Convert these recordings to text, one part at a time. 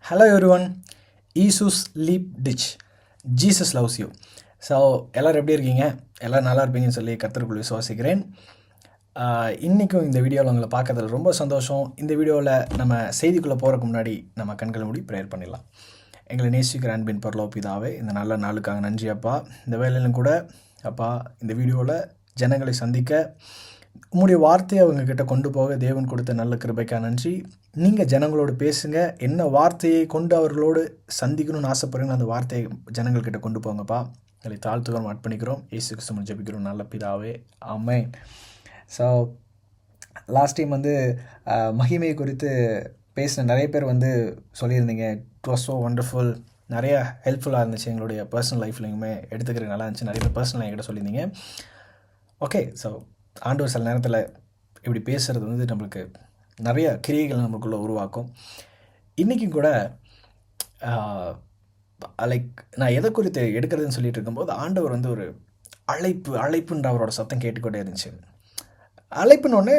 Hello everyone, ஈசூஸ் லீப் டிச் ஜீசஸ் லவ்ஸ் யூ. ஸோ எல்லோரும் எப்படி இருக்கீங்க? எல்லோரும் நல்லா இருப்பீங்கன்னு சொல்லி கர்த்தருக்குள் விசுவாசிக்கிறேன். இன்றைக்கும் இந்த வீடியோவில் உங்களை பார்க்கறதுல ரொம்ப சந்தோஷம். இந்த வீடியோவில் நம்ம செய்திக்குள்ளே போகிறதுக்கு முன்னாடி நம்ம கண்களை மூடி ப்ரேயர் பண்ணிடலாம். எங்களை நேசிக்கிற அன்பின் பரலோக பிதாவே, இந்த நல்ல நாளுக்காக நன்றி அப்பா. இந்த வேலையிலும் கூட அப்பா இந்த வீடியோவில் ஜனங்களை சந்திக்க உங்களுடைய வார்த்தையை அவங்கக்கிட்ட கொண்டு போக தேவன் கொடுத்த நல்ல கிருபைக்காக நன்றி. நீங்கள் ஜனங்களோடு பேசுங்க, என்ன வார்த்தையை கொண்டு அவர்களோடு சந்திக்கணும்னு ஆசைப்படுறீங்களோ அந்த வார்த்தையை ஜனங்கள்கிட்ட கொண்டு போங்கப்பா. எங்களை தாழ்த்துக்கிறோம், அர்ப்பணிக்கிறோம். இயேசு கிறிஸ்துவின் ஜெபிக்கிறோம் நல்ல பிதாவே, ஆமென். ஸோ லாஸ்ட் டைம் மகிமை குறித்து பேசின நிறைய பேர் சொல்லியிருந்தீங்க. இட் வாஸ் ஸோ ஒண்டர்ஃபுல், நிறைய ஹெல்ப்ஃபுல்லாக இருந்துச்சு. எங்களுடைய பர்சனல் லைஃப்லையுமே எடுத்துக்கிற நல்லா இருந்துச்சு. நிறைய பேர் பர்சனலாக என்கிட்ட சொல்லியிருந்தீங்க. ஓகே, ஸோ ஆண்டவர் சில நேரத்தில் இப்படி பேசுகிறது நம்மளுக்கு நிறைய கிரியைகள் நமக்குள்ளே உருவாக்கும். இன்றைக்கும் கூட நான் எதை குறித்து எடுக்கிறதுன்னு சொல்லிட்டு இருக்கும்போது ஆண்டவர் ஒரு அழைப்புன்ற அவரோட சத்தம் கேட்டுக்கொண்டே இருந்துச்சு. அழைப்புன்னொடனே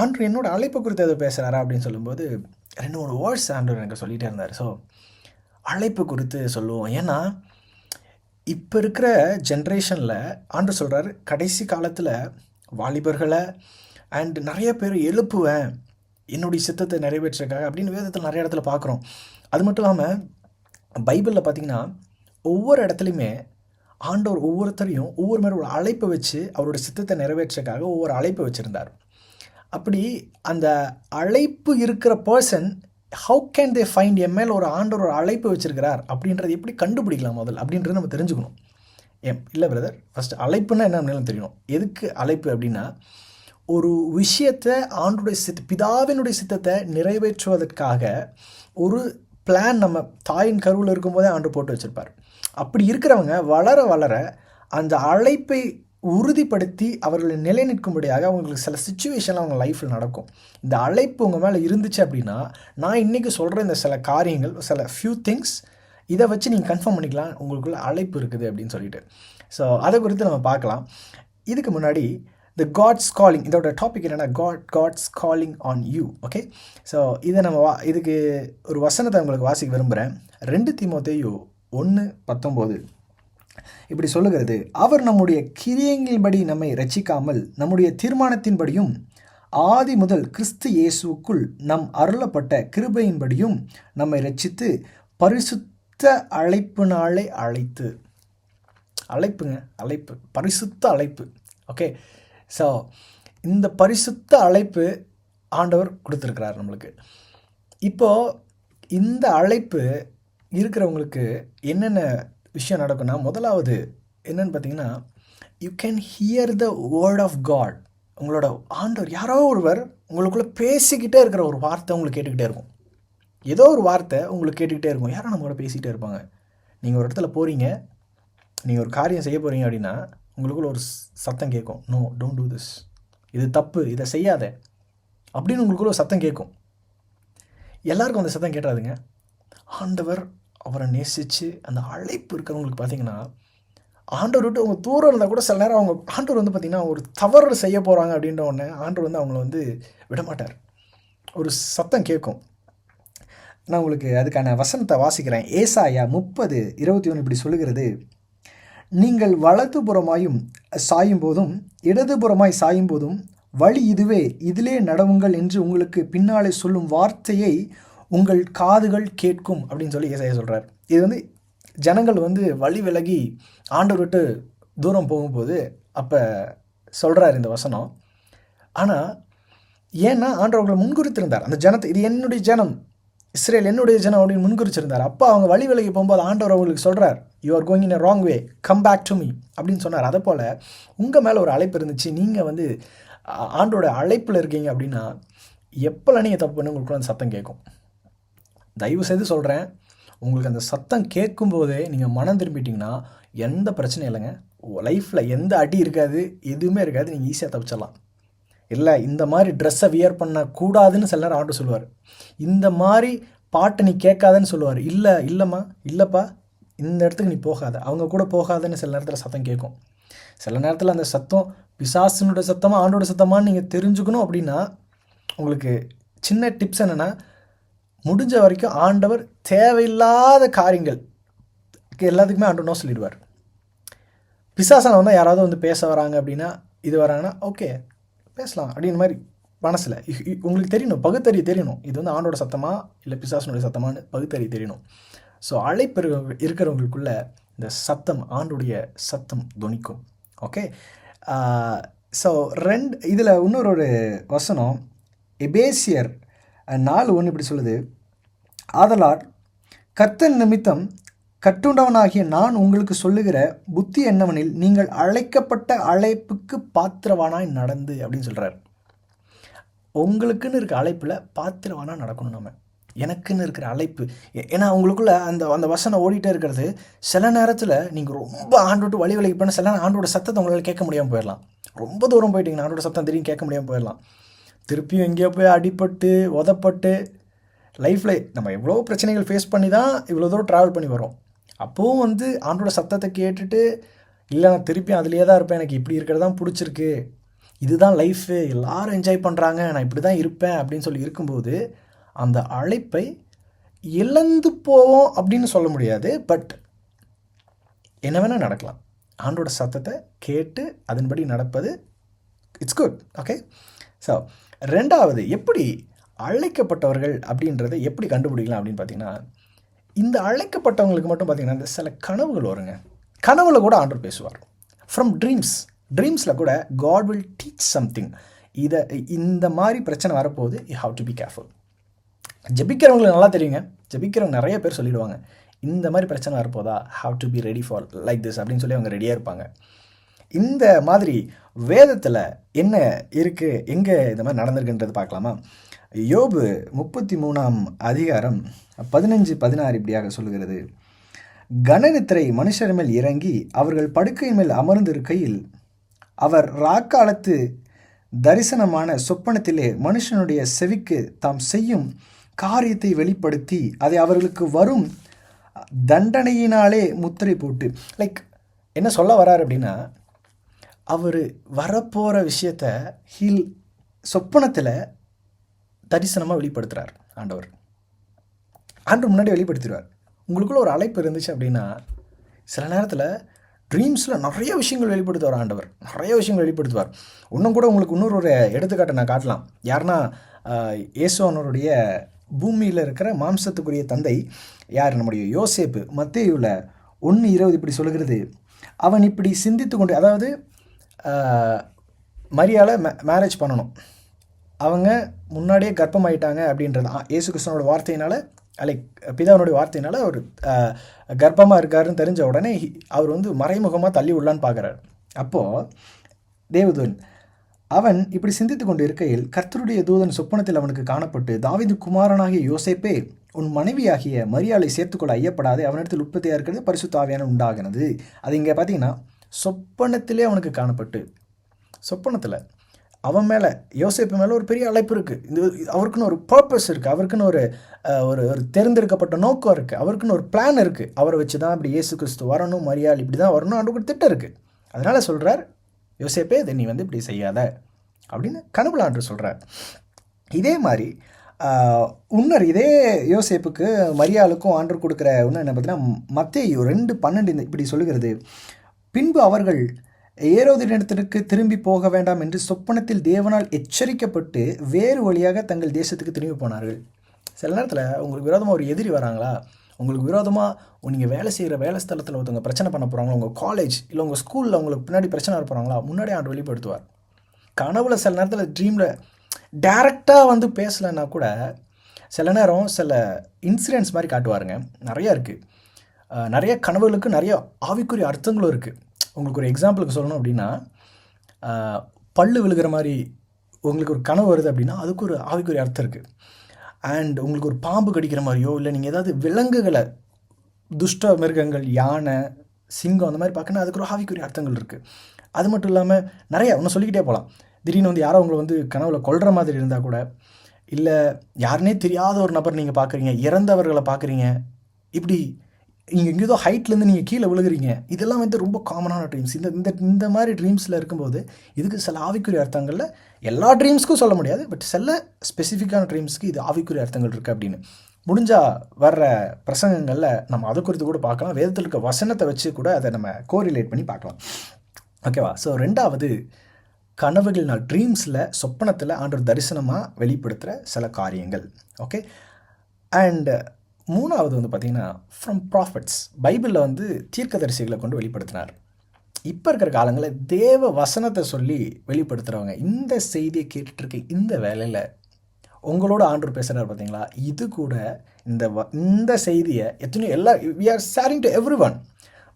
ஆண்டவர் என்னோடய அழைப்பை குறித்து எதை பேசுகிறாரா அப்படின்னு சொல்லும்போது 2-3 வேர்ட்ஸ் ஆண்டவர் எனக்கு சொல்லிகிட்டே இருந்தார். ஸோ அழைப்பு குறித்து சொல்லுவோம். ஏன்னா இப்போ இருக்கிற ஜென்ரேஷனில் ஆண்டவர் சொல்கிறார், கடைசி காலத்தில் வாலிபர்களை அண்ட் நிறைய பேர் எழுப்புவேன் என்னுடைய சித்தத்தை நிறைவேற்றுறதுக்காக அப்படின்னு வேதத்தில் நிறைய இடத்துல பார்க்குறோம். அது மட்டும் இல்லாமல் பைபிளில் பார்த்திங்கன்னா ஒவ்வொரு இடத்துலையுமே ஆண்டவர் ஒவ்வொருத்தரையும் ஒவ்வொரு மாதிரி ஒரு அழைப்பை வச்சு அவரோட சித்தத்தை நிறைவேற்றுறதுக்காக ஒவ்வொரு அழைப்பை வச்சுருந்தார். அப்படி அந்த அழைப்பு இருக்கிற person how can they find மேல் ஒரு ஆண்டவர் ஒரு அழைப்பு வச்சுருக்கிறார் அப்படின்றது எப்படி கண்டுபிடிக்கலாம் முதல் அப்படின்றது நம்ம தெரிஞ்சுக்கணும். இல்லை பிரதர், ஃபஸ்ட்டு அழைப்புன்னா என்ன அப்படின்னாலும் தெரியணும். எதுக்கு அழைப்பு அப்படின்னா ஒரு விஷயத்தை ஆண்டோடைய பிதாவினுடைய சித்தத்தை நிறைவேற்றுவதற்காக ஒரு பிளான் நம்ம தாயின் கருவில் இருக்கும்போதே ஆண்டு போட்டு வச்சுருப்பார். அப்படி இருக்கிறவங்க வளர வளர அந்த அழைப்பை உறுதிப்படுத்தி அவர்களை நிலைநிற்கும்படியாக அவங்களுக்கு சில சுச்சுவேஷன்லாம் அவங்க லைஃப்பில் நடக்கும். இந்த அழைப்பு உங்கள் மேலே இருந்துச்சு அப்படின்னா நான் இன்றைக்கி சொல்கிற இந்த சில காரியங்கள், சில ஃபியூ திங்ஸ், இதை வச்சு நீங்கள் கன்ஃபார்ம் பண்ணிக்கலாம் உங்களுக்குள்ள அழைப்பு இருக்குது அப்படின்னு சொல்லிட்டு. ஸோ அதை குறித்து நம்ம பார்க்கலாம். இதுக்கு முன்னாடி த காட்ஸ் காலிங், இதோட டாபிக் என்னென்னா God's calling on you. Okay, so இதை நம்ம இதுக்கு ஒரு வசனத்தை உங்களுக்கு வாசிக்க விரும்புகிறேன். 2 தீமோத்தேயு 1:19 இப்படி சொல்லுகிறது, அவர் நம்முடைய கிரியைகளின்படி நம்மை ரட்சிக்காமல் நம்முடைய தீர்மானத்தின்படியும் ஆதி முதல் கிறிஸ்து இயேசுவுக்குள் நம் அருளப்பட்ட கிருபையின்படியும் நம்மை ரட்சித்து பரிசுத்த அழைப்பினாலே அழைத்து. அழைப்பு பரிசுத்த அழைப்பு. ஓகே, ஸோ இந்த பரிசுத்த அழைப்பு ஆண்டவர் கொடுத்துருக்கிறார் நம்மளுக்கு. இப்போது இந்த அழைப்பு இருக்கிறவங்களுக்கு என்னென்ன விஷயம் நடக்கும்னா, முதலாவது என்னென்னு பார்த்தீங்கன்னா, you can hear the word of God. உங்களோட ஆண்டவர் யாரோ ஒருவர் உங்களுக்குள்ளே பேசிக்கிட்டே இருக்கிற ஒரு வார்த்தை உங்களுக்கு கேட்டுக்கிட்டே இருக்கும். ஏதோ ஒரு வார்த்தை உங்களுக்கு கேட்டுக்கிட்டே இருக்கும். யாரும் நம்ம கூட பேசிக்கிட்டே இருப்பாங்க. நீங்கள் ஒரு இடத்துல போகிறீங்க, நீங்கள் ஒரு காரியம் செய்ய போகிறீங்க அப்படின்னா உங்களுக்குள்ள ஒரு சத்தம் கேட்கும், நோ டோன்ட் டூ திஸ், இது தப்பு, இதை செய்யாத அப்படின்னு உங்களுக்குள்ள ஒரு சத்தம் கேட்கும். எல்லாருக்கும் அந்த சத்தம் கேட்டாதுங்க. ஆண்டவர் அவரை நேசித்து அந்த அழைப்பு இருக்கிறவங்களுக்கு பார்த்தீங்கன்னா, ஆண்டவர் விட்டு அவங்க தூரம் இருந்தால் கூட சில நேரம் அவங்க ஆண்டவர் பார்த்திங்கன்னா ஒரு தவறு செய்ய போகிறாங்க அப்படின்ற உடனே ஆண்டவர் அவங்கள விடமாட்டார். ஒரு சத்தம் கேட்கும். நான் உங்களுக்கு அதுக்கான வசனத்தை வாசிக்கிறேன். ஏசாயா 30:21 இப்படி சொல்லுகிறது, நீங்கள் வலதுபுறமாயும் சாயும் போதும் இடதுபுறமாய் சாயும் போதும் வழி இதுவே, இதிலே நடவுங்கள் என்று உங்களுக்கு பின்னாலே சொல்லும் வார்த்தையை உங்கள் காதுகள் கேட்கும் அப்படின்னு சொல்லி ஏசாயா சொல்கிறார். இது ஜனங்கள் வழி விலகி ஆண்டவர் விட்டு தூரம் போகும்போது அப்போ சொல்கிறார் இந்த வசனம். ஆனால் ஏன்னா ஆண்டவர்களை முன்குறித்திருந்தார். அந்த ஜனத்தை, இது என்னுடைய ஜனம், இஸ்ரேல் என்னுடைய ஜனம் அப்படின்னு முன்குறிச்சிருந்தார். அப்போ அவங்க வழி விலகி போகும்போது ஆண்டவர் அவங்களுக்கு சொல்கிறார், you are going in a wrong way, come back to me அப்படின்னு சொன்னார். அதை போல் உங்கள் மேலே ஒரு அழைப்பு இருந்துச்சு, நீங்கள் ஆண்டோட அழைப்பில் இருக்கீங்க அப்படின்னா எப்போல்லாம் நீங்கள் தப்பு பண்ணி உங்களுக்கு அந்த சத்தம் கேட்கும். தயவு செய்து சொல்கிறேன், உங்களுக்கு அந்த சத்தம் கேட்கும்போதே நீங்கள் மனம் திரும்பிட்டிங்கன்னா எந்த பிரச்சனையும் இல்லைங்க. லைஃப்பில் எந்த அடி இருக்காது, எதுவுமே இருக்காது, நீங்கள் ஈஸியாக தப்பிச்சிடலாம். இல்லை இந்த மாதிரி ட்ரெஸ்ஸை வியர் பண்ணக்கூடாதுன்னு சில நேரம் ஆண்டவர் சொல்லுவார். இந்த மாதிரி பாட்டை நீ கேட்காதன்னு சொல்லுவார். இல்லைப்பா இந்த இடத்துக்கு நீ போகாத, அவங்க கூட போகாதன்னு சில நேரத்தில் சத்தம் கேட்கும். சில நேரத்தில் அந்த சத்தம் பிசாசினோட சத்தமாக ஆண்டோட சத்தமானு நீங்கள் தெரிஞ்சுக்கணும் அப்படின்னா உங்களுக்கு சின்ன டிப்ஸ் என்னென்னா, முடிஞ்ச வரைக்கும் ஆண்டவர் தேவையில்லாத காரியங்கள் எல்லாத்துக்குமே ஆண்டவர் நோ சொல்லிடுவார். பிசாசான வந்தால் யாராவது வந்து பேச வராங்க அப்படின்னா, இது வராங்கன்னா ஓகே பேசலாம் அப்படின்னு மாதிரி மனசில் உங்களுக்கு தெரியணும், பகுத்தறிய தெரியணும், இது வந்து ஆண்டோட சத்தமா இல்லை பிசாசனுடைய சத்தமானு பகுத்தறிய தெரியணும். ஸோ அழைப்பு இருக்கிறவங்களுக்குள்ள இந்த சத்தம், ஆண்டுடைய சத்தம் துணிக்கும். ஓகே, ஸோ இதில் இன்னொரு வசனம் எபேசியர் 4:1 இப்படி சொல்லுது, ஆதலால் கர்த்தர் நிமித்தம் கட்டுண்டவனாகிய நான் உங்களுக்கு சொல்லுகிற புத்தி என்னவெனில் நீங்கள் அழைக்கப்பட்ட அழைப்புக்கு பாத்திரவானாய் நடந்து அப்படின்னு சொல்கிறார். உங்களுக்குன்னு இருக்க அழைப்பில் பாத்திரவானாக நடக்கணும். நம்ம எனக்குன்னு இருக்கிற அழைப்பு, ஏன்னா உங்களுக்குள்ள அந்த வசனம் ஓடிட்டே இருக்கிறது. சில நேரத்தில் நீங்கள் ரொம்ப ஆண்டோட்டு வழி விலகி பண்ண சில ஆண்டோட சத்தத்தை உங்களால் கேட்க முடியாமல் போயிடலாம். ரொம்ப தூரம் போயிட்டீங்கன்னா ஆண்டோட சத்தம் தெரியும் கேட்க முடியாமல் போயிடலாம். திருப்பியும் எங்கேயோ போய் அடிபட்டு உதப்பட்டு லைஃப்பில் நம்ம எவ்வளோ பிரச்சனைகள் ஃபேஸ் பண்ணி தான் இவ்வளோ தூரம் ட்ராவல் பண்ணி வரோம். அப்போவும் வந்து ஆண்டோட சத்தத்தை கேட்டுட்டு இல்லை நான் திருப்பியும் அதுலேயே தான் இருப்பேன், எனக்கு இப்படி இருக்கிறது தான் பிடிச்சிருக்கு, இதுதான் லைஃபு, எல்லோரும் என்ஜாய் பண்ணுறாங்க, நான் இப்படி தான் இருப்பேன் அப்படின்னு சொல்லி இருக்கும்போது அந்த அழைப்பை இழந்து போவோம் அப்படின்னு சொல்ல முடியாது. பட் என்ன வேணால் நடக்கலாம். ஆண்டோட சத்தத்தை கேட்டு அதன்படி நடப்பது இட்ஸ் குட். ஓகே, ஸோ ரெண்டாவது எப்படி அழைக்கப்பட்டவர்கள் அப்படின்றத எப்படி கண்டுபிடிக்கலாம் அப்படின்னு பார்த்தீங்கன்னா, இந்த அழைக்கப்பட்டவங்களுக்கு மட்டும் பார்த்தீங்கன்னா இந்த சில கனவுகள் வருங்க. கனவுல கூட ஆண்டவர் பேசுவார். ஃப்ரம் ட்ரீம்ஸில் கூட காட் வில் டீச் சம்திங். இந்த மாதிரி பிரச்சனை வரப்போகுது, you have to be careful. ஜெபிக்கிறவங்களுக்கு நல்லா தெரியுங்க, ஜெபிக்கிறவங்க நிறைய பேர் சொல்லிடுவாங்க இந்த மாதிரி பிரச்சனை வரப்போதா, have to be ready for like this அப்படின்னு சொல்லி அவங்க ரெடியாக இருப்பாங்க. இந்த மாதிரி வேதத்தில் என்ன இருக்குது, எங்கே இந்த மாதிரி நடந்திருக்குன்றது பார்க்கலாமா? யோபு 33ஆம் அதிகாரம் 15-16 இப்படியாக சொல்லுகிறது, கனநித்திரை மனுஷர் மேல் இறங்கி அவர்கள் படுக்கை மேல் அமர்ந்திருக்கையில் அவர் ராக்காலத்து தரிசனமான சொப்பனத்திலே மனுஷனுடைய செவிக்கு தாம் செய்யும் காரியத்தை வெளிப்படுத்தி அதை அவர்களுக்கு வரும் தண்டனையினாலே முத்திரை போட்டு, லைக் என்ன சொல்ல வர்றார் அப்படின்னா, அவர் வரப்போகிற விஷயத்த சொப்பனத்தில் தரிசனமாக வெளிப்படுத்துகிறார் ஆண்டவர். முன்னாடி வெளிப்படுத்திடுவார். உங்களுக்குள்ள ஒரு அழைப்பு இருந்துச்சு அப்படின்னா சில நேரத்தில் ட்ரீம்ஸில் நிறைய விஷயங்கள் வெளிப்படுத்துவார் ஆண்டவர், நிறைய விஷயங்கள் வெளிப்படுத்துவார். இன்னும் கூட உங்களுக்கு இன்னொரு எடுத்துக்காட்டை நான் காட்டலாம். யாருன்னா இயேசுவனுடைய பூமியில் இருக்கிற மாம்சத்துக்குரிய தந்தை யார், நம்முடைய யோசேப்பு. மத்தேயுவில் 1:20 இப்படி சொல்கிறது, அவன் இப்படி சிந்தித்து கொண்டு, அதாவது மரியாதை மேரேஜ் பண்ணணும், அவங்க முன்னாடியே கர்ப்பமாயிட்டாங்க அப்படின்றது இயேசு கிறிஸ்துவனோட வார்த்தையினால், லைக் பிதாவனுடைய வார்த்தையினால் அவர் கர்ப்பமாக இருக்காருன்னு தெரிஞ்ச உடனே அவர் வந்து மறைமுகமாக தள்ளி விடலான்னு பார்க்குறாரு. அப்போது தேவதூதன் அவன் இப்படி சிந்தித்து கொண்டு இருக்கையில் கர்த்தருடைய தூதன் சொப்பனத்தில் அவனுக்கு காணப்பட்டு, தாவீது குமாரனாகிய யோசேப்பே, உன் மனைவியாகிய மரியாளை சேர்த்துக்கொள்ள ஐயப்படாதே, அவனிடத்தில் உற்பத்தியாக இருக்கிறது பரிசுத்த ஆவியான உண்டாகினது. அது இங்கே பார்த்தீங்கன்னா சொப்பனத்திலே அவனுக்கு காணப்பட்டு, சொப்பனத்தில் அவன் மேலே, யோசேப்பு மேலே ஒரு பெரிய அழைப்பு இருக்குது. அவருக்குன்னு ஒரு பர்பஸ் இருக்குது, அவருக்குன்னு ஒரு ஒரு தேர்ந்தெடுக்கப்பட்ட நோக்கம் இருக்குது, அவருக்குன்னு ஒரு பிளான் இருக்குது. அவரை வச்சு தான் இப்படி இயேசு கிறிஸ்து வரணும், மரியாள் இப்படி தான் வரணும், அவருக்கு ஒரு திட்டம் இருக்குது. அதனால் சொல்கிறார், யோசேப்பே இதை நீ வந்து இப்படி செய்யாத அப்படின்னு கனவுல ஆண்டு சொல்கிறார். இதே மாதிரி உன்னர் இதே யோசேப்புக்கு மரியாளுக்கும் ஆண்டர் கொடுக்குற இன்னும் என்ன பார்த்தீங்கன்னா, மத்தேயு 2:12 இப்படி சொல்லுகிறது, பின்பு அவர்கள் ஏரோதினிடத்திற்கு திரும்பி போக வேண்டாம் என்று சொப்பனத்தில் தேவனால் எச்சரிக்கப்பட்டு வேறு வழியாக தங்கள் தேசத்துக்கு திரும்பி போனார்கள். சில நேரத்தில் உங்களுக்கு விரோதமாக ஒரு எதிரி வராங்களா, உங்களுக்கு விரோதமாக நீங்கள் வேலை செய்கிற வேலை ஸ்தலத்தில் ஒருத்தவங்க பிரச்சனை பண்ண போகிறாங்களா, உங்கள் காலேஜ் இல்லை உங்கள் ஸ்கூலில் உங்களுக்கு பின்னாடி பிரச்சனை வர போகிறாங்களா, முன்னாடி ஆண்டு வெளிப்படுத்துவார். கனவுல சில நேரத்தில் ட்ரீமில் டைரெக்டாக வந்து பேசலைன்னா கூட சில நேரம் சில இன்சிடென்ட்ஸ் மாதிரி காட்டுவாருங்க. நிறையா இருக்குது, நிறைய கனவுகளுக்கு நிறைய ஆவிக்குரிய அர்த்தங்களும் இருக்குது. உங்களுக்கு ஒரு எக்ஸாம்பிளுக்கு சொல்லணும் அப்படின்னா, பல்லு விழுகிற மாதிரி உங்களுக்கு ஒரு கனவு வருது அப்படின்னா அதுக்கு ஒரு ஆவிக்குரிய அர்த்தம் இருக்குது. அண்ட் உங்களுக்கு ஒரு பாம்பு கடிக்கிற மாதிரியோ இல்லை நீங்கள் ஏதாவது விலங்குகளை, துஷ்ட மிருகங்கள், யானை, சிங்கம் அந்த மாதிரி பார்க்கணும், அதுக்கு ஒரு ஆவிக்குரிய அர்த்தங்கள் இருக்குது. அது மட்டும் இல்லாமல் நிறையா ஒன்று சொல்லிக்கிட்டே போகலாம். திடீர்னு வந்து யாரோ உங்களை வந்து கனவுல கொல்ற மாதிரி இருந்தால் கூட, இல்லை யாருனே தெரியாத ஒரு நபர் நீங்கள் பார்க்குறீங்க, இறந்தவர்களை பார்க்குறீங்க, இப்படி நீங்கள் எங்கேயோ ஹைட்லேருந்து நீங்கள் கீழே விழுகிறீங்க, இதெல்லாம் வந்து ரொம்ப காமனான ட்ரீம்ஸ். இந்த மாதிரி ட்ரீம்ஸில் இருக்கும்போது இதுக்கு சில ஆவிக்குரிய அர்த்தங்களில் எல்லா ட்ரீம்ஸ்க்கும் சொல்ல முடியாது, பட் சில ஸ்பெசிஃபிக்கான ட்ரீம்ஸ்க்கு இது ஆவிக்குரிய அர்த்தங்கள் இருக்குது அப்படின்னு. முடிஞ்சால் வர்ற பிரசங்கங்களில் நம்ம அதை குறித்து கூட பார்க்கலாம். வேதத்தில் இருக்க வசனத்தை வச்சு கூட அதை நம்ம கோரிலேட் பண்ணி பார்க்கலாம். ஓகேவா? ஸோ 2வது கனவுகள்னால் ட்ரீம்ஸில் சொப்பனத்தில் ஆண்டவர் தரிசனமாக வெளிப்படுத்துகிற சில காரியங்கள். ஓகே. அண்ட் 3வது வந்து பார்த்திங்கன்னா ஃப்ரம் ப்ராஃபிட்ஸ், பைபிளில் வந்து தீர்க்கதரிசிகளை கொண்டு வெளிப்படுத்தினார். இப்போ இருக்கிற காலங்களில் தேவ வசனத்தை சொல்லி வெளிப்படுத்துகிறவங்க இந்த செய்தியை கேட்டுட்ருக்க இந்த வேலையில் உங்களோட ஆண்டவர் பேசுகிறார் பார்த்தீங்களா? இது கூட இந்த செய்தியை எத்தனையோ we are sharing to everyone.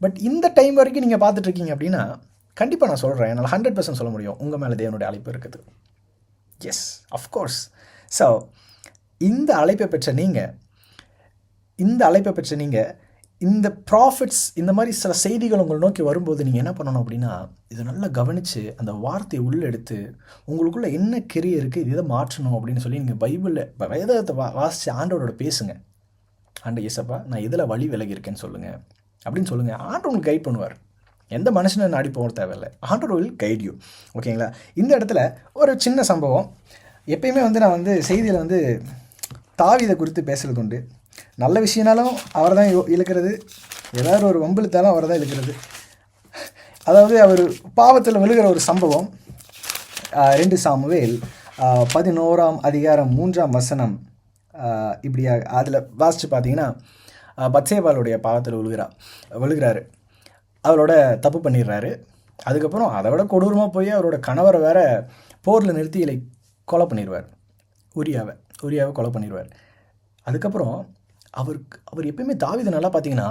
But இந்த டைம் வரைக்கும் நீங்கள் பார்த்துட்ருக்கீங்க அப்படின்னா கண்டிப்பாக நான் சொல்கிறேன், என்னால் 100% சொல்ல முடியும், உங்கள் மேலே தேவனுடைய அழைப்பு இருக்குது. S, of course. ஸோ இந்த அழைப்பை பெற்ற நீங்கள் இந்த ப்ராஃபிட்ஸ் இந்த மாதிரி சில செய்திகள் உங்களை நோக்கி வரும்போது நீங்கள் என்ன பண்ணணும் அப்படின்னா, இதை நல்லா கவனித்து அந்த வார்த்தையை உள்ளெடுத்து உங்களுக்குள்ளே என்ன கிரியை இருக்குது, இதை மாற்றணும் அப்படின்னு சொல்லி நீங்கள் பைபிளில் வேதத்தை வாசித்து ஆண்டவரோட பேசுங்க. ஆண்டவர் இயேசப்பா, நான் இதில் வழி விலகி இருக்கேன்னு சொல்லுங்கள் அப்படின்னு சொல்லுங்கள். ஆண்டவர் உங்களுக்கு கைட் பண்ணுவார். எந்த மனுஷனை நாடி போக தேவையில்லை, ஆண்டவர் வில் கைட் யூ. ஓகேங்களா? இந்த இடத்துல ஒரு சின்ன சம்பவம். எப்பயுமே வந்து நான் வந்து செய்தியில் வந்து தாவீதை குறித்து பேசுகிறது உண்டு. நல்ல விஷயம்னாலும் அவர் தான் இழுக்கிறது, ஏதாவது ஒரு வம்பிழுத்தாலும் அவர் தான் இழுக்கிறது. அதாவது அவர் பாவத்தில் விழுகிற ஒரு சம்பவம் 2 சாமுவேல் 11ஆம் அதிகாரம் 3ஆம் வசனம். இப்படி அதில் வாசித்து பார்த்தீங்கன்னா பத்சேபாளுடைய பாவத்தில் விழுகிறாரு. அவரோட தப்பு பண்ணிடுறாரு. அதுக்கப்புறம் அதை விட கொடூரமாக போய் அவரோட கணவரை வேற போரில் நிறுத்தி கொலை பண்ணிடுவார். உரியாவை கொலை பண்ணிடுவார். அதுக்கப்புறம் அவர் எப்பயுமே தாவீது நல்லா பார்த்தீங்கன்னா,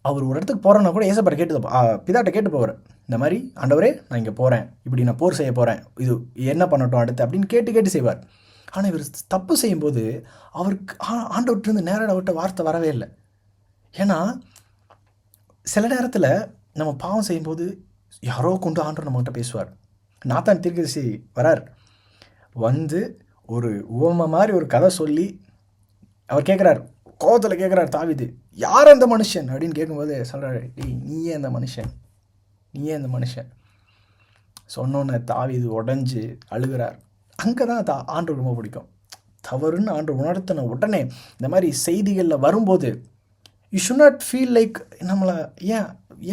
அவர் ஒரு இடத்துக்கு போகிறேன்னா கூட பிதாட்ட கேட்டு போவார். இந்த மாதிரி, ஆண்டவரே நான் இங்கே போகிறேன், இப்படி நான் போர் செய்ய போகிறேன், இது என்ன பண்ணட்டும் அடுத்து அப்படின்னு கேட்டு செய்வார். ஆனால் இவர் தப்பு செய்யும்போது அவருக்கு ஆண்டவர்கிட்ட நேரடி அவர்கிட்ட வார்த்தை வரவே இல்லை. ஏன்னா சில நேரத்தில் நம்ம பாவம் செய்யும்போது யாரோ கொண்டு ஆண்டவர் நம்மகிட்ட பேசுவார். நாத்தான் தீர்க்கதரிசி வரார், வந்து ஒரு உவமை மாதிரி ஒரு கதை சொல்லி அவர் கேட்குறார், கோபத்தில் கேட்குறார் தாவீது, யார் அந்த மனுஷன் அப்படின்னு கேட்கும்போது சொல்கிறாரு, நீயே அந்த மனுஷன் சொன்னோன்னே தாவீது உடஞ்சி அழுகிறார். அங்கே தான் ஆண்டவர் ரொம்ப பிடிக்கும். தவறுன்னு ஆண்டவர் உணர்த்தின உடனே இந்த மாதிரி செய்திகளில் வரும்போது you should not feel like நம்மளை ஏன்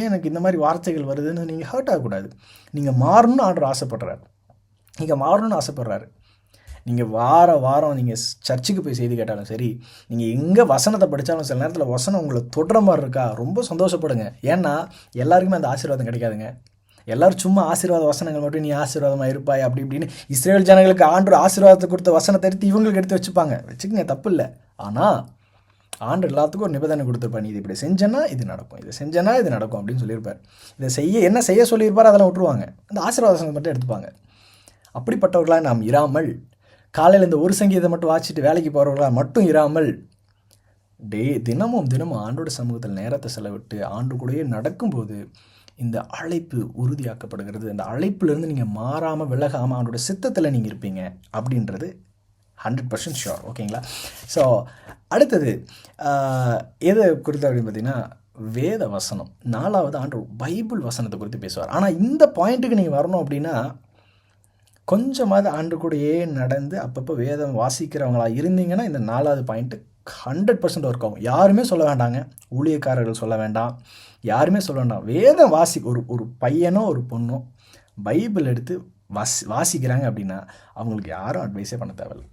எனக்கு இந்த மாதிரி வார்த்தைகள் வருதுன்னு நீங்கள் ஹர்ட் ஆகக்கூடாது. நீங்கள் மாறணும்னு ஆண்டவர் ஆசைப்படுறாரு. நீங்கள் வாரம் நீங்கள் சர்ச்சுக்கு போய் செய்தி கேட்டாலும் சரி, நீங்கள் எங்கே வசனத்தை படித்தாலும் சில நேரத்தில் வசனம் உங்களை தொடுற மாதிரி இருக்கா, ரொம்ப சந்தோஷப்படுங்க. ஏன்னா எல்லாருக்குமே அந்த ஆசீர்வாதம் கிடைக்காதுங்க. எல்லோரும் சும்மா ஆசீர்வாத வசனங்கள் மட்டும் நீ ஆசீர்வாதமாக இருப்பாய் அப்படி இப்படின்னு இஸ்ரேல் ஜனங்களுக்கு ஆண்டவர் ஆசீர்வாதத்தை கொடுத்த வசனத்தை எடுத்து இவங்களுக்கு எடுத்து வச்சுக்கோங்க, தப்பு இல்லை. ஆனால் ஆண்டு எல்லாத்துக்கும் ஒரு நிபந்தனை கொடுத்துருப்பார், நீ இது இப்படி செஞ்சேன்னா இது நடக்கும், இது செஞ்சேன்னா இது நடக்கும் அப்படின்னு சொல்லியிருப்பார். என்ன செய்ய சொல்லியிருப்பார் அதெல்லாம் விட்டுருவாங்க, அந்த ஆசீர்வாத வசனத்தை மட்டும் எடுத்துப்பாங்க. அப்படிப்பட்டவர்களாக நாம் இராமல், காலையில் இந்த ஒரு சங்கீதத்தை மட்டும் வாசிச்சுட்டு வேலைக்கு போகிறவர்களாக மட்டும் இராமல், தினமும் ஆண்டோட சமூகத்தில் நேரத்தை செலவிட்டு ஆண்டு கூடயே நடக்கும்போது இந்த அழைப்பு உறுதியாக்கப்படுகிறது. அந்த அழைப்பிலிருந்து நீங்கள் மாறாமல் விலகாமல் ஆண்டோட சித்தத்தில் நீங்கள் இருப்பீங்க அப்படின்றது 100% ஷுர். ஓகேங்களா? ஸோ அடுத்தது எது குறித்து அப்படின்னு பார்த்தீங்கன்னா, வேத வசனம். 4வது ஆண்டவர் பைபிள் வசனத்தை குறித்து பேசுவார். ஆனால் இந்த பாயிண்ட்டுக்கு நீங்கள் வரணும் அப்படின்னா கொஞ்சமாவது ஆண்டு கூடயே நடந்து அப்பப்போ வேதம் வாசிக்கிறவங்களா இருந்தீங்கன்னா இந்த 4வது பாயிண்ட்டு 100% ஒர்க் ஆகும். யாருமே சொல்ல வேண்டாங்க, ஊழியக்காரர்கள் சொல்ல வேண்டாம், யாருமே சொல்ல வேண்டாம். வேதம் ஒரு பையனோ ஒரு பொண்ணோ பைபிள் எடுத்து வாசிக்கிறாங்க அப்படின்னா அவங்களுக்கு யாரும் அட்வைஸே பண்ண தேவையில்லை.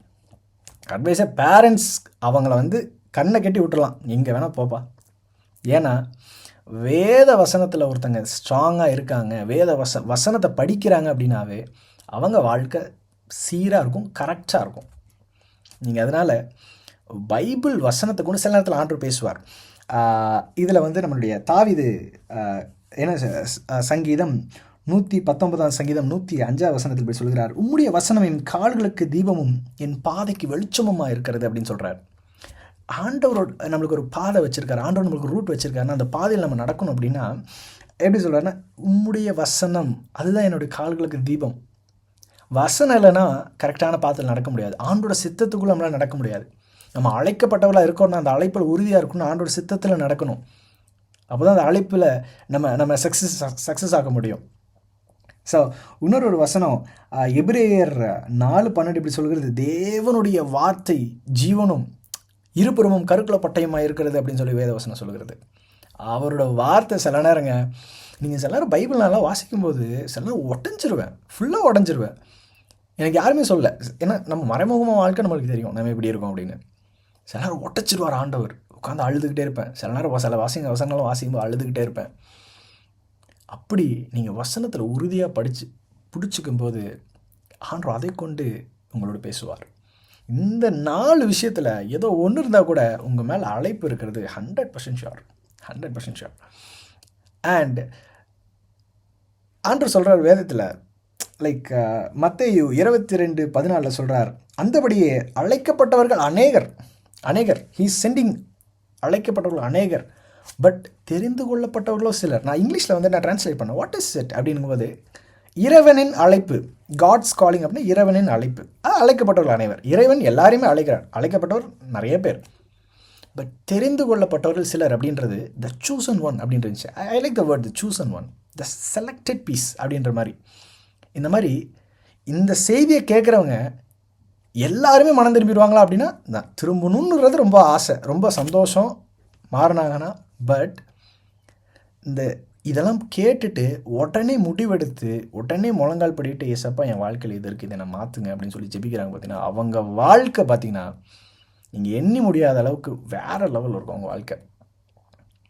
அட்வைஸே பேரண்ட்ஸ் அவங்கள வந்து கண்ணை கட்டி விட்டுறலாம், எங்கே வேணால் போப்பா. ஏன்னா வேத வசனத்தில் ஒருத்தங்க ஸ்ட்ராங்காக இருக்காங்க, வசனத்தை படிக்கிறாங்க அப்படின்னாவே அவங்க வாழ்க்கை சீராக இருக்கும், கரெக்டாக இருக்கும். நீங்கள் அதனால் பைபிள் வசனத்தை கொண்டு சில நேரத்தில் ஆண்டவர் பேசுவார். இதில் வந்து நம்மளுடைய தாவீது சங்கீதம் 119 சங்கீதம் 105 வசனத்தில் போய் சொல்கிறார், உம்முடைய வசனம் என் கால்களுக்கு தீபமும் என் பாதைக்கு வெளிச்சமுமாக இருக்கிறது அப்படின்னு சொல்கிறார். ஆண்டவரோட நம்மளுக்கு ஒரு பாதை வச்சுருக்காரு, ஆண்டவர் நம்மளுக்கு ரூட் வச்சுருக்காருன்னா அந்த பாதையில் நம்ம நடக்கணும் அப்படின்னா எப்படி சொல்கிறாருன்னா, உம்முடைய வசனம் அதுதான் என்னுடைய கால்களுக்கு தீபம். வசனம் இல்லைன்னா கரெக்டான பாதையில் நடக்க முடியாது, ஆண்டோட சித்தத்துக்குள்ளே நம்மளால் நடக்க முடியாது. நம்ம அழைக்கப்பட்டவர்களாக இருக்கணும்னா அந்த அழைப்பில் உறுதியாக இருக்கணும், ஆண்டோட சித்தத்தில் நடக்கணும். அப்போ தான் அந்த அழைப்பில் நம்ம சக்ஸஸ் ஆக முடியும். ஸோ இன்னொரு வசனம் எபிரேயர் 4:12 இப்படி சொல்கிறது, தேவனுடைய வார்த்தை ஜீவனும் இருபுறமும் கருக்குல பட்டயமாக இருக்கிறது அப்படின்னு சொல்லி வேதவசனம் சொல்கிறது. அவரோட வார்த்தை சில நேரங்க, நீங்கள் சில நேரம் பைபிள் நல்லா வாசிக்கும்போது சில நேரம் உடஞ்சிருவேன், ஃபுல்லாக உடஞ்சிருவேன். எனக்கு யாருமே சொல்ல, ஏன்னா நம்ம மறைமுகமாக வாழ்க்கை நம்மளுக்கு தெரியும் நம்ம எப்படி இருக்கோம் அப்படின்னு. சில நேரம் உடச்சிடுவார் ஆண்டவர், உட்காந்து அழுதுகிட்டே இருப்பேன். சில நேரம் சில வசனங்களும் வாசிக்கும்போது அழுதுகிட்டே இருப்பேன். அப்படி நீங்கள் வசனத்தில் உறுதியாக பிடிச்சிக்கும் போது ஆண்டவர் அதை கொண்டு உங்களோட பேசுவார். இந்த 4 விஷயத்தில் ஏதோ ஒன்று இருந்தால் கூட உங்கள் மேலே அழைப்பு இருக்கிறது 100% ஷுர், 100% ஷுர். அண்ட் ஆண்டவர் சொல்கிறார் வேதத்தில், லைக் மத்தேயு 22:14 சொல்கிறார், அந்தபடியே அழைக்கப்பட்டவர்கள் அநேகர் ஹீ சென்டிங், அழைக்கப்பட்டவர்கள் அநேகர், பட் தெரிந்து கொள்ளப்பட்டவர்களோ சிலர். நான் இங்கிலீஷில் நான் ட்ரான்ஸ்லேட் பண்ணேன், வாட் இஸ் இட் அப்படிங்கும்போது, இறைவனின் அழைப்பு, காட்ஸ் காலிங் அப்படின்னா இறைவனின் அழைப்பு. அழைக்கப்பட்டவர்கள் அனைவர், இறைவன் எல்லாரையுமே அழைக்கிறார், அழைக்கப்பட்டவர் நிறைய பேர், பட் தெரிந்து கொள்ளப்பட்டவர்கள் சிலர் அப்படின்றது த சூசன் ஒன் அப்படின்னு இருந்துச்சு. I like the word the chosen one, the selected piece அப்படின்ற மாதிரி. இந்த மாதிரி இந்த செய்தியை கேட்குறவங்க எல்லாருமே மனம் திரும்பிடுவாங்களா அப்படின்னா நான் திரும்பணுன்றது ரொம்ப ஆசை, ரொம்ப சந்தோஷம் மாறினாங்கன்னா. பட் இதெல்லாம் கேட்டுட்டு உடனே முடிவெடுத்து உடனே முழங்கால் படிட்டு, ஏசப்பா என் வாழ்க்கையில் இது இருக்குது, இதை நான் மாற்றுங்க அப்படின்னு சொல்லி ஜெபிக்கிறாங்க பார்த்தீங்கன்னா, அவங்க வாழ்க்கை பார்த்தீங்கன்னா நீங்கள் எண்ணி முடியாத அளவுக்கு வேறு லெவலில் இருக்கும் அவங்க வாழ்க்கை.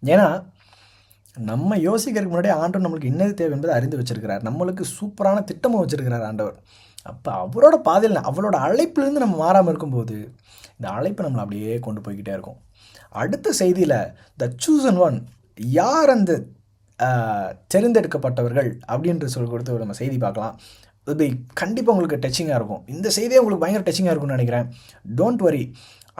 ஏன்னா நம்ம யோசிக்கிறதுக்கு முன்னாடி ஆண்டவர் நம்மளுக்கு என்னது தேவை என்பதை அறிந்து வச்சிருக்கிறார், நம்மளுக்கு சூப்பரான திட்டமும் வச்சுருக்கிறார் ஆண்டவர். அப்போ அவரோட பாதையில் அவளோட அழைப்புலேருந்து நம்ம மாறாமல் இருக்கும்போது இந்த அழைப்பு நம்மளை அப்படியே கொண்டு போய்கிட்டே இருக்கும். அடுத்த செய்தியில் த சூசன் ஒன், யார் அந்த தெரிந்தெடுக்கப்பட்டவர்கள் அப்படின்ற சொல்லி கொடுத்து நம்ம செய்தி பார்க்கலாம். இது கண்டிப்பாக உங்களுக்கு டச்சிங்காக இருக்கும். இந்த செய்தியே உங்களுக்கு பயங்கர டச்சிங்காக இருக்கும்னு நினைக்கிறேன். டோன்ட் வரி,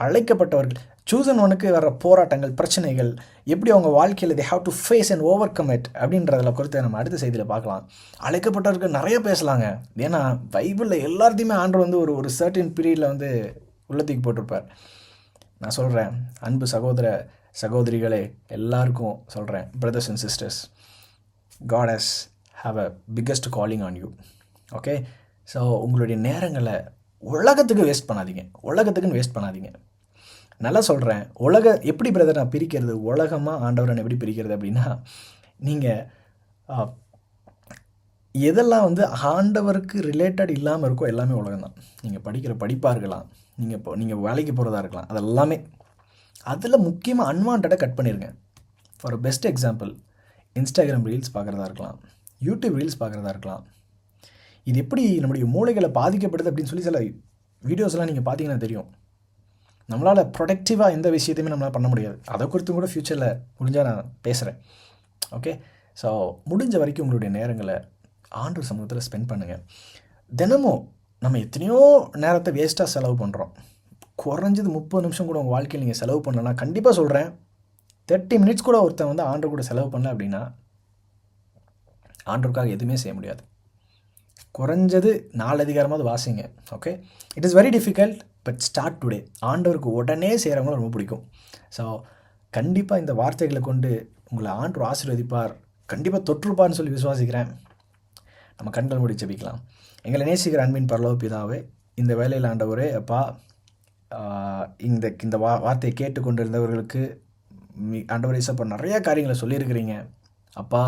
அழைக்கப்பட்டவர்கள் சூசன் ஒனுக்கு வர போராட்டங்கள், பிரச்சனைகள் எப்படி அவங்க வாழ்க்கையில் they have to face and overcome it அப்படின்றதில் குறித்து நம்ம அடுத்த செய்தியில் பார்க்கலாம். அழைக்கப்பட்டவர்கள் நிறைய பேசலாங்க. ஏன்னா பைபிளில் எல்லாத்தையுமே ஆண்டவர் ஒரு சர்டன் பீரியடில் உள்ளத்துக்கு போட்டிருப்பார். நான் சொல்கிறேன், அன்பு சகோதரிகளே எல்லாருக்கும் சொல்கிறேன், brothers and sisters, God has have a biggest calling on you. Okay, so உங்களுடைய நேரங்களை உலகத்துக்குன்னு வேஸ்ட் பண்ணாதீங்க. நல்லா சொல்கிறேன், எப்படி பிரதர் நான் பிரிக்கிறது, உலகமாக ஆண்டவரை எப்படி பிரிக்கிறது அப்படின்னா, நீங்கள் எதெல்லாம் ஆண்டவருக்கு ரிலேட்டட் இல்லாமல் இருக்கோ எல்லாமே உலகம் தான். நீங்கள் படிக்கிற படிப்பாக இருக்கலாம், நீங்கள் வேலைக்கு போகிறதா இருக்கலாம், அதெல்லாமே. அதில் முக்கியமாக அன்வான்டாக கட் பண்ணிடுங்க. For best example, Instagram reels பார்க்குறதா இருக்கலாம், யூடியூப் ரீல்ஸ் பார்க்குறதா இருக்கலாம். இது எப்படி நம்முடைய மூளைகளை பாதிக்கப்படுது அப்படின்னு சொல்லி சில வீடியோஸ்லாம் நீங்கள் பார்த்தீங்கன்னா தெரியும். நம்மளால் ப்ரொடக்டிவாக எந்த விஷயத்தையுமே நம்மளால் பண்ண முடியாது. அதை குறித்தும் கூட ஃப்யூச்சரில் முடிஞ்சால் நான் பேசுகிறேன். ஓகே, ஸோ முடிஞ்ச வரைக்கும் உங்களுடைய நேரங்களை ஆண்டவர் சமூகத்தில் ஸ்பெண்ட் பண்ணுங்கள். தினமும் நம்ம எத்தனையோ நேரத்தை வேஸ்ட்டாக செலவு பண்ணுறோம். குறைஞ்சது 30 நிமிஷம் கூட உங்கள் வாழ்க்கையில் நீங்கள் செலவு பண்ணலன்னா, கண்டிப்பாக சொல்கிறேன், 30 மினிட்ஸ் கூட ஒருத்தன் ஆண்டவர் கூட செலவு பண்ணல அப்படின்னா ஆண்டவருக்காக எதுவுமே செய்ய முடியாது. குறைஞ்சது 4 அதிகாரமாவது வாசிங்க. Okay, it is very difficult, but start today. ஆண்டவருக்கு உடனே செய்கிறவங்களும் ரொம்ப பிடிக்கும். ஸோ கண்டிப்பாக இந்த வார்த்தைகளை கொண்டு உங்களை ஆண்டவர் ஆசீர்வதிப்பார், கண்டிப்பாக தொற்றுப்பார்னு சொல்லி விசுவாசிக்கிறேன். நம்ம கண்கள் மூடி ஜெபிக்கலாம். எங்களை நேசிக்கிற அன்பின் பரலோக பிதாவே, இந்த வேலையில் ஆண்டவரே அப்பா, இந்த வார்த்தையை கேட்டுக்கொண்டிருந்தவர்களுக்கு ஆண்டவரே அப்போ நிறையா காரியங்களை சொல்லியிருக்கிறீங்க அப்பா.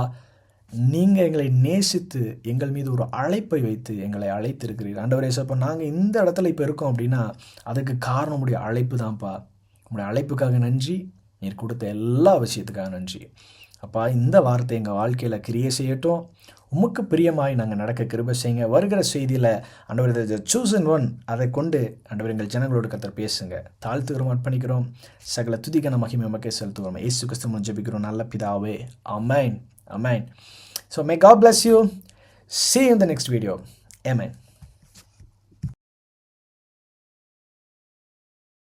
நீங்கள் எங்களை நேசித்து எங்கள் மீது ஒரு அழைப்பை வைத்து எங்களை அழைத்திருக்கிறீர்கள் ஆண்டவரே. அப்போ நாங்கள் இந்த இடத்துல இப்போ இருக்கோம் அப்படின்னா அதுக்கு காரணம் உடைய அழைப்பு தான்ப்பா. உங்களுடைய அழைப்புக்காக நன்றி, நீர் கொடுத்த எல்லா விஷயத்துக்காக நன்றி அப்பா. இந்த வார்த்தை எங்கள் வாழ்க்கையில் கிரியை செய்யட்டும், உமக்கு பிரியமாய் நாங்கள் நடக்க கிருபை செய்யுங்க. வருகிற செய்தியில் ஆண்டவர் சூசன் ஒன் அதை கொண்டு ஆண்டவர் எங்கள் ஜனங்களோடு கர்த்தர் பேசுங்க. தாழ்த்துகிறோம், அர்ப்பணிக்கிறோம், சகல துதிக்கான மகிமை உமக்கே செலுத்துகிறோம். இயேசு கிறிஸ்துவின் ஜெபிக்கிறோம் நல்ல பிதாவே, ஆமென், ஆமென். So may God bless you. See you in the next video. Amen.